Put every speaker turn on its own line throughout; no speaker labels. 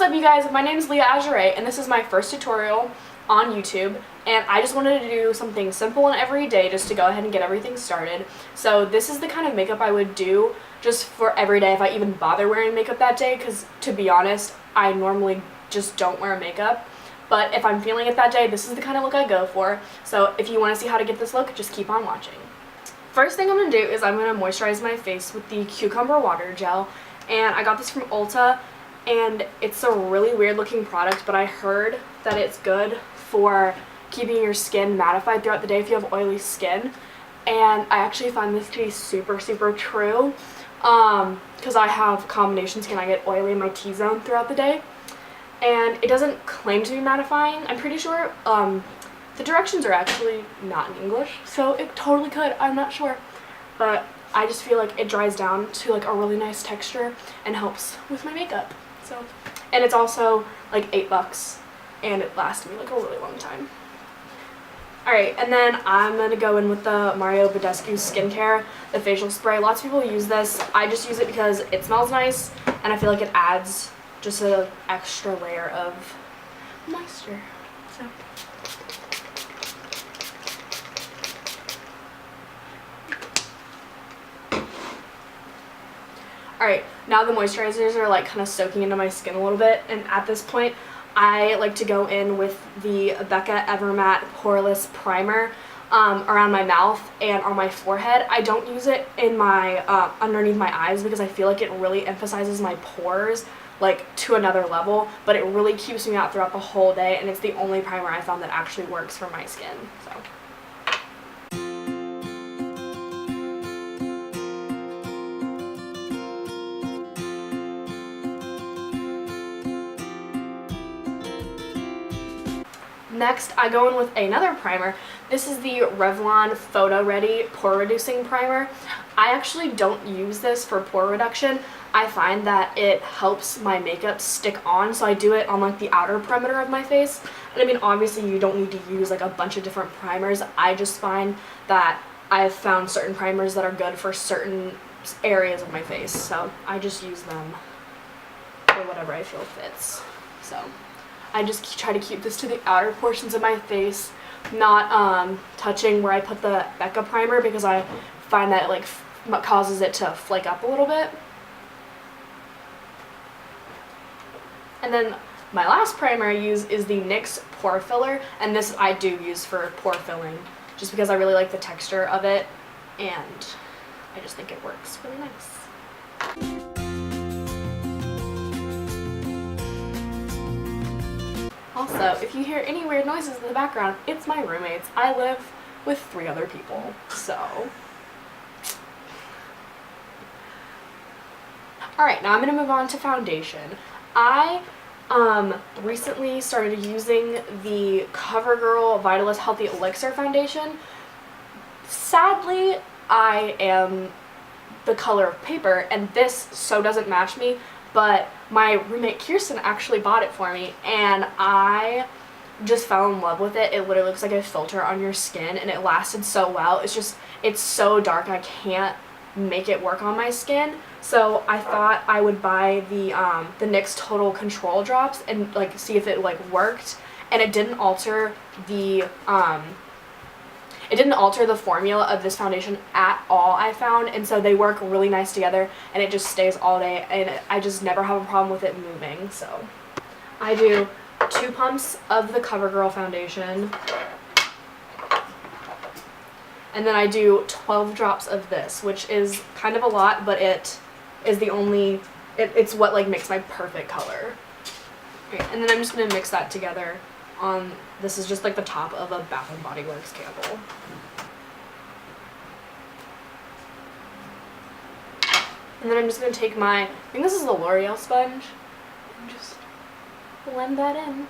What's up, you guys? My name is Leah Azure, and this is my first tutorial on YouTube, and I just wanted to do something simple and everyday just to go ahead and get everything started. So this is the kind of makeup I would do just for every day if I even bother wearing makeup that day, because to be honest, I normally just don't wear makeup. But if I'm feeling it that day, this is the kind of look I go for. So if you want to see how to get this look, just keep on watching. First thing I'm going to do is I'm going to moisturize my face with the Cucumber Water Gel, and I got this from Ulta. And it's a really weird looking product, but I heard that it's good for keeping your skin mattified throughout the day if you have oily skin. And I actually find this to be super true, because I have combination skin. I get oily in my T-zone throughout the day, and it doesn't claim to be mattifying. I'm pretty sure the directions are actually not in English, so it totally could. I'm not sure, but I just feel like it dries down to like a really nice texture and helps with my makeup. So, and it's also like $8, and it lasts me like a really long time. Alright, and then I'm going to go in with the Badescu skincare, the facial spray. Lots of people use this. I just use it because it smells nice, and I feel like it adds just an extra layer of moisture. So. Alright, now the moisturizers are like kind of soaking into my skin a little bit, and at this point I like to go in with the Becca Evermatte Poreless Primer around my mouth and on my forehead. I don't use it in my underneath my eyes because I feel like it really emphasizes my pores like to another level, but it really keeps me out throughout the whole day, and it's the only primer I found that actually works for my skin. So. Next, I go in with another primer. This is the Revlon photoready pore reducing primer. I actually don't use this for pore reduction. I find that it helps my makeup stick on, so I do it on like the outer perimeter of my face. And I mean, obviously you don't need to use like a bunch of different primers. I just find that I've found certain primers that are good for certain areas of my face, so I just use them for whatever I feel fits. So I just try to keep this to the outer portions of my face, not touching where I put the Becca primer, because I find that it like causes it to flake up a little bit. And then my last primer I use is the NYX Pore Filler, and this I do use for pore filling just because I really like the texture of it, and I just think it works really nice. Also, if you hear any weird noises in the background, it's my roommates. I live with 3 other people, so. Alright, now I'm going to move on to foundation. I recently started using the Covergirl Vitalist Healthy Elixir foundation. Sadly, I am the color of paper, and this so doesn't match me. But my roommate Kirsten actually bought it for me, and I just fell in love with it. It literally looks like a filter on your skin, and it lasted so well. It's so dark I can't make it work on my skin. So I thought I would buy the NYX Total Control drops and like see if it like worked, and it didn't alter the formula of this foundation at all, I found, and so they work really nice together, and it just stays all day, and I just never have a problem with it moving. So I do 2 pumps of the CoverGirl foundation, and then I do 12 drops of this, which is kind of a lot, but it is it's what like makes my perfect color. Okay, and then I'm just going to mix that together on, this is just like the top of a Bath & Body Works candle. And then I'm just going to take I think this is the L'Oreal sponge, and just blend that in.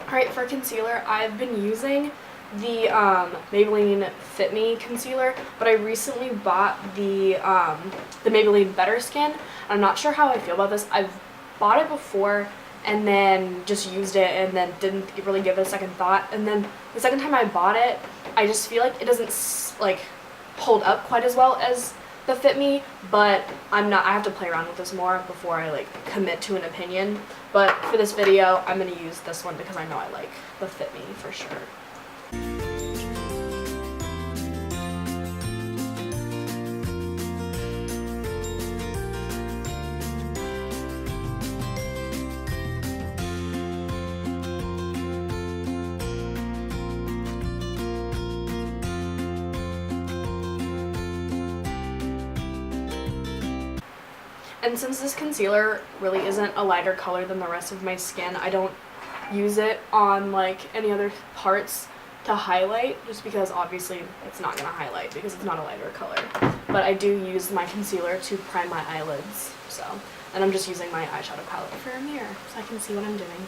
Alright, for concealer, I've been using the Maybelline Fit Me concealer, but I recently bought the Maybelline Better Skin. I'm not sure how I feel about this. I've bought it before and then just used it and then didn't really give it a second thought. And then the second time I bought it, I just feel like it doesn't like hold up quite as well as the Fit Me, but I have to play around with this more before I like commit to an opinion. But for this video, I'm going to use this one because I know I like the Fit Me for sure. And since this concealer really isn't a lighter color than the rest of my skin, I don't use it on like any other parts to highlight, just because obviously it's not going to highlight because it's not a lighter color. But I do use my concealer to prime my eyelids, so. And I'm just using my eyeshadow palette for a mirror so I can see what I'm doing.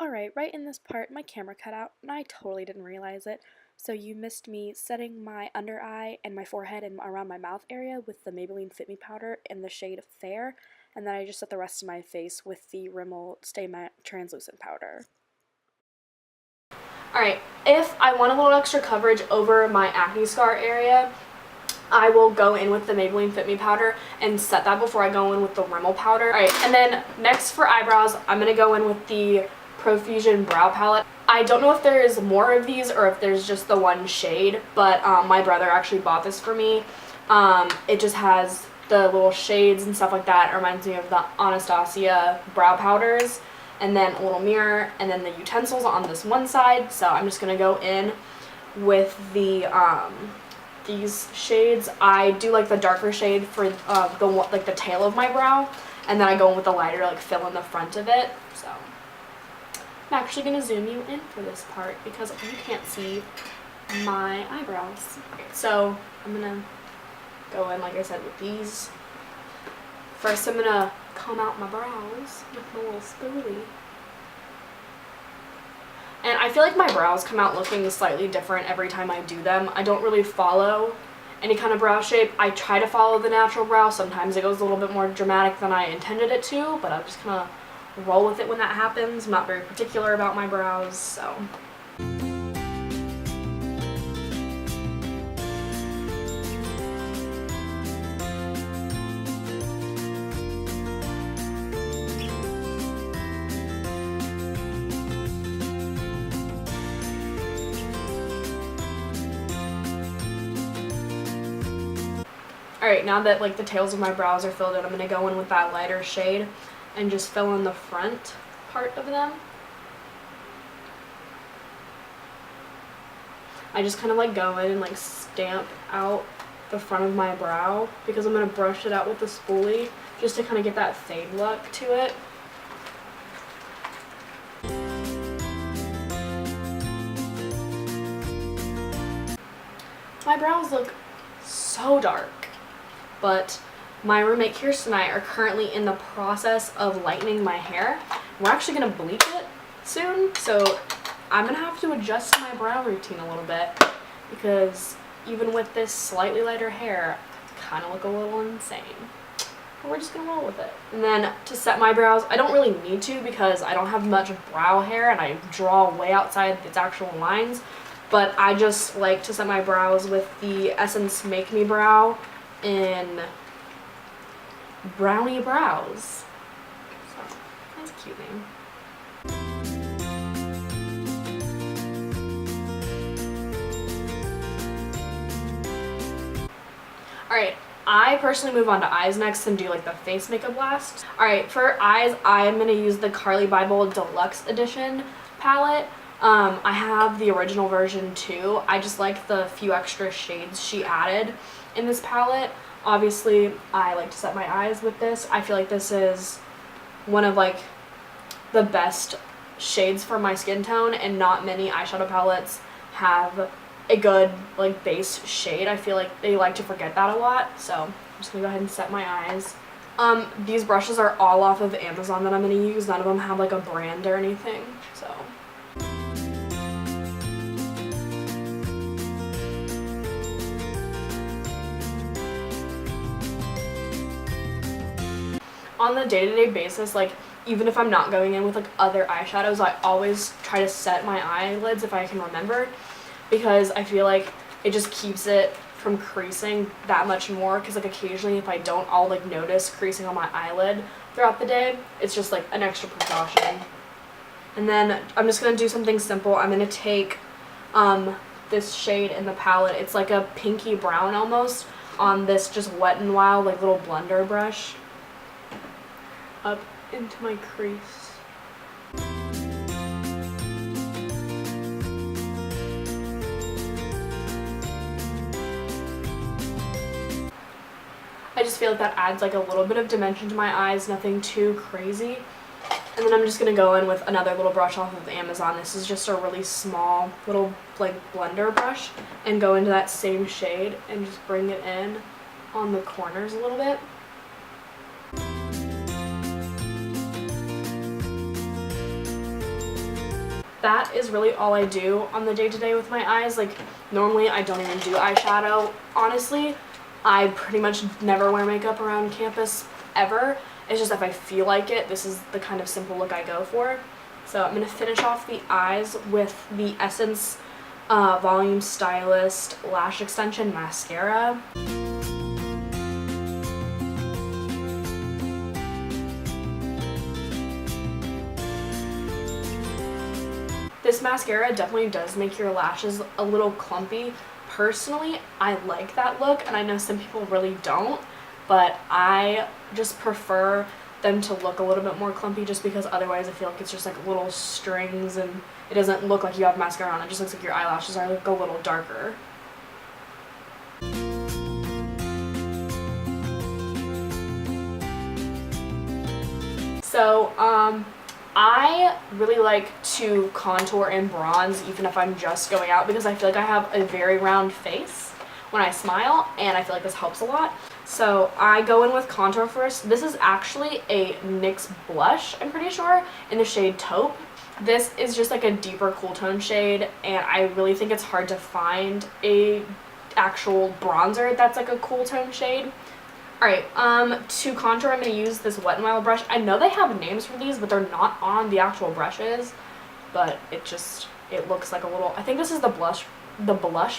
Alright, right in this part, my camera cut out, and I totally didn't realize it. So you missed me setting my under eye and my forehead and around my mouth area with the Maybelline Fit Me powder in the shade Fair, and then I just set the rest of my face with the Rimmel Stay Matte Translucent powder. Alright, if I want a little extra coverage over my acne scar area, I will go in with the Maybelline Fit Me powder and set that before I go in with the Rimmel powder. Alright, and then next for eyebrows, I'm going to go in with the Profusion brow palette. I don't know if there is more of these or if there's just the one shade, but my brother actually bought this for me. It just has the little shades and stuff like that. It reminds me of the Anastasia brow powders, and then a little mirror, and then the utensils on this one side. So I'm just going to go in with the these shades. I do like the darker shade for the tail of my brow, and then I go in with the lighter, like fill in the front of it. So I'm actually going to zoom you in for this part because you can't see my eyebrows. So I'm going to go in, like I said, with these. First I'm going to comb out my brows with my little spoolie. And I feel like my brows come out looking slightly different every time I do them. I don't really follow any kind of brow shape. I try to follow the natural brow. Sometimes it goes a little bit more dramatic than I intended it to, but I'm just going to roll with it when that happens. I'm not very particular about my brows, so. Alright, now that like the tails of my brows are filled in, I'm going to go in with that lighter shade and just fill in the front part of them. I just kind of like go in and like stamp out the front of my brow because I'm going to brush it out with the spoolie just to kind of get that fade look to it. My brows look so dark, but my roommate Kirsten and I are currently in the process of lightening my hair. We're actually going to bleach it soon, so I'm going to have to adjust my brow routine a little bit because even with this slightly lighter hair, I kind of look a little insane. But we're just going to roll with it. And then to set my brows, I don't really need to because I don't have much brow hair and I draw way outside its actual lines, but I just like to set my brows with the Essence Make Me Brow in Browny Brows. So, that's a cute name. Alright, I personally move on to eyes next and do like the face makeup last. Alright, for eyes, I'm going to use the Carli Bybel Deluxe Edition palette. I have the original version too. I just like the few extra shades she added in this palette. Obviously, I like to set my eyes with this. I feel like this is one of like the best shades for my skin tone, and not many eyeshadow palettes have a good like base shade. I feel like they like to forget that a lot. So I'm just gonna go ahead and set my eyes These brushes are all off of Amazon that I'm going to use. None of them have like a brand or anything, so. On the day-to-day basis, like, even if I'm not going in with like other eyeshadows, I always try to set my eyelids if I can remember, because I feel like it just keeps it from creasing that much more, because like occasionally if I don't, I'll like notice creasing on my eyelid throughout the day. It's just like an extra precaution. And then I'm just going to do something simple. I'm going to take this shade in the palette. It's like a pinky brown almost, on this just Wet n Wild like little blender brush up into my crease. I just feel like that adds like a little bit of dimension to my eyes, nothing too crazy. And then I'm just going to go in with another little brush off of Amazon. This is just a really small little like blender brush, and go into that same shade and just bring it in on the corners a little bit. That is really all I do on the day-to-day with my eyes. Like, normally I don't even do eyeshadow. Honestly, I pretty much never wear makeup around campus ever. It's just if I feel like it, this is the kind of simple look I go for. So I'm going to finish off the eyes with the Essence Volume Stylist Lash Extension Mascara. This mascara definitely does make your lashes a little clumpy. Personally, I like that look, and I know some people really don't, but I just prefer them to look a little bit more clumpy, just because otherwise I feel like it's just like little strings and it doesn't look like you have mascara on. It just looks like your eyelashes are like a little darker. So, I really like to contour and bronze even if I'm just going out, because I feel like I have a very round face when I smile, and I feel like this helps a lot. So I go in with contour first. This is actually a NYX blush, I'm pretty sure, in the shade Taupe. This is just like a deeper cool tone shade, and I really think it's hard to find a actual bronzer that's like a cool tone shade. Alright, to contour I'm going to use this Wet n Wild brush. I know they have names for these, but they're not on the actual brushes, but it looks like a little, I think this is the blush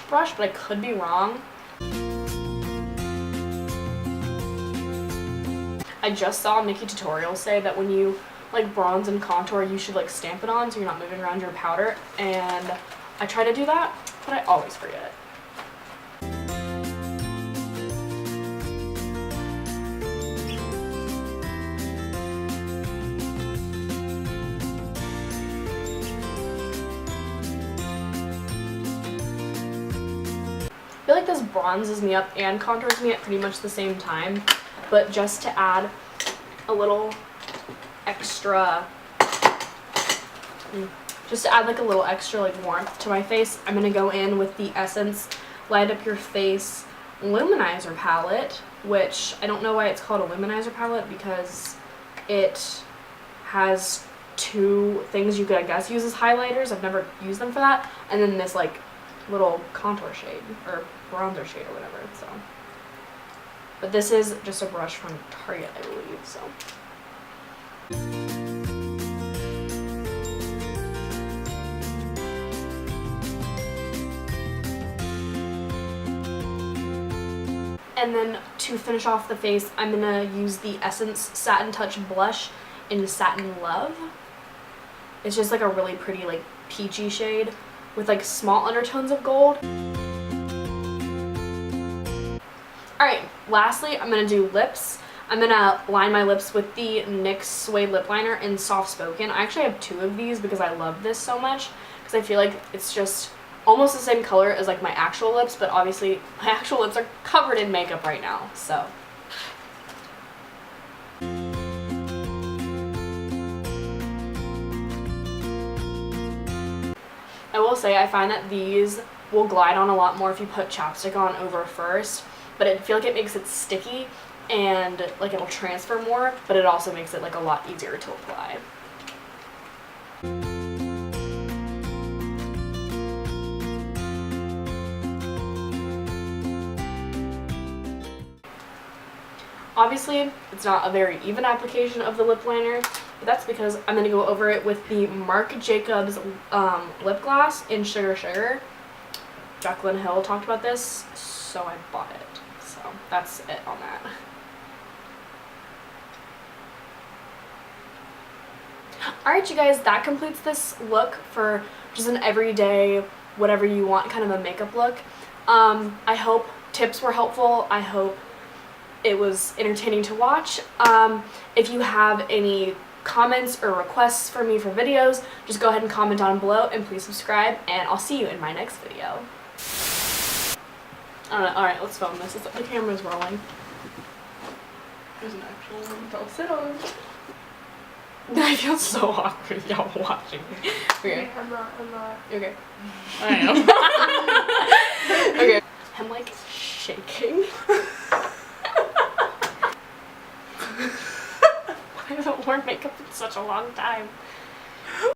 brush, but I could be wrong. I just saw Nikki Tutorial say that when you like bronze and contour, you should like stamp it on so you're not moving around your powder, and I try to do that, but I always forget. I feel like this bronzes me up and contours me at pretty much the same time, but just to add a little extra, like warmth to my face, I'm going to go in with the Essence Light Up Your Face Luminizer palette, which I don't know why it's called a luminizer palette, because it has two things you could, I guess, use as highlighters. I've never used them for that. And then this like little contour shade or bronzer shade or whatever. So, but this is just a brush from Target, I believe. So. And then to finish off the face, I'm gonna use the Essence Satin Touch blush in Satin Love. It's just like a really pretty like peachy shade with like small undertones of gold. Alright, lastly, I'm going to do lips. I'm going to line my lips with the NYX Suede Lip Liner in Soft Spoken. I actually have two of these because I love this so much, because I feel like it's just almost the same color as like my actual lips, but obviously my actual lips are covered in makeup right now, so. I will say I find that these will glide on a lot more if you put chapstick on over first, but I feel like it makes it sticky, and like it'll transfer more, but it also makes it like a lot easier to apply. Obviously, it's not a very even application of the lip liner, but that's because I'm going to go over it with the Marc Jacobs lip gloss in Sugar Sugar. Jaclyn Hill talked about this, so I bought it. So that's it on that. Alright you guys, that completes this look for just an everyday, whatever you want kind of a makeup look. I hope tips were helpful. I hope it was entertaining to watch. If you have any comments or requests for me for videos, just go ahead and comment down below, and please subscribe, and I'll see you in my next video. Alright, let's film this. The camera's rolling. There's an actual one. Don't sit on it. I feel so awkward y'all watching me. Okay.
I'm not.
Okay. I am. Okay. I'm like shaking. I haven't worn makeup in such a long time.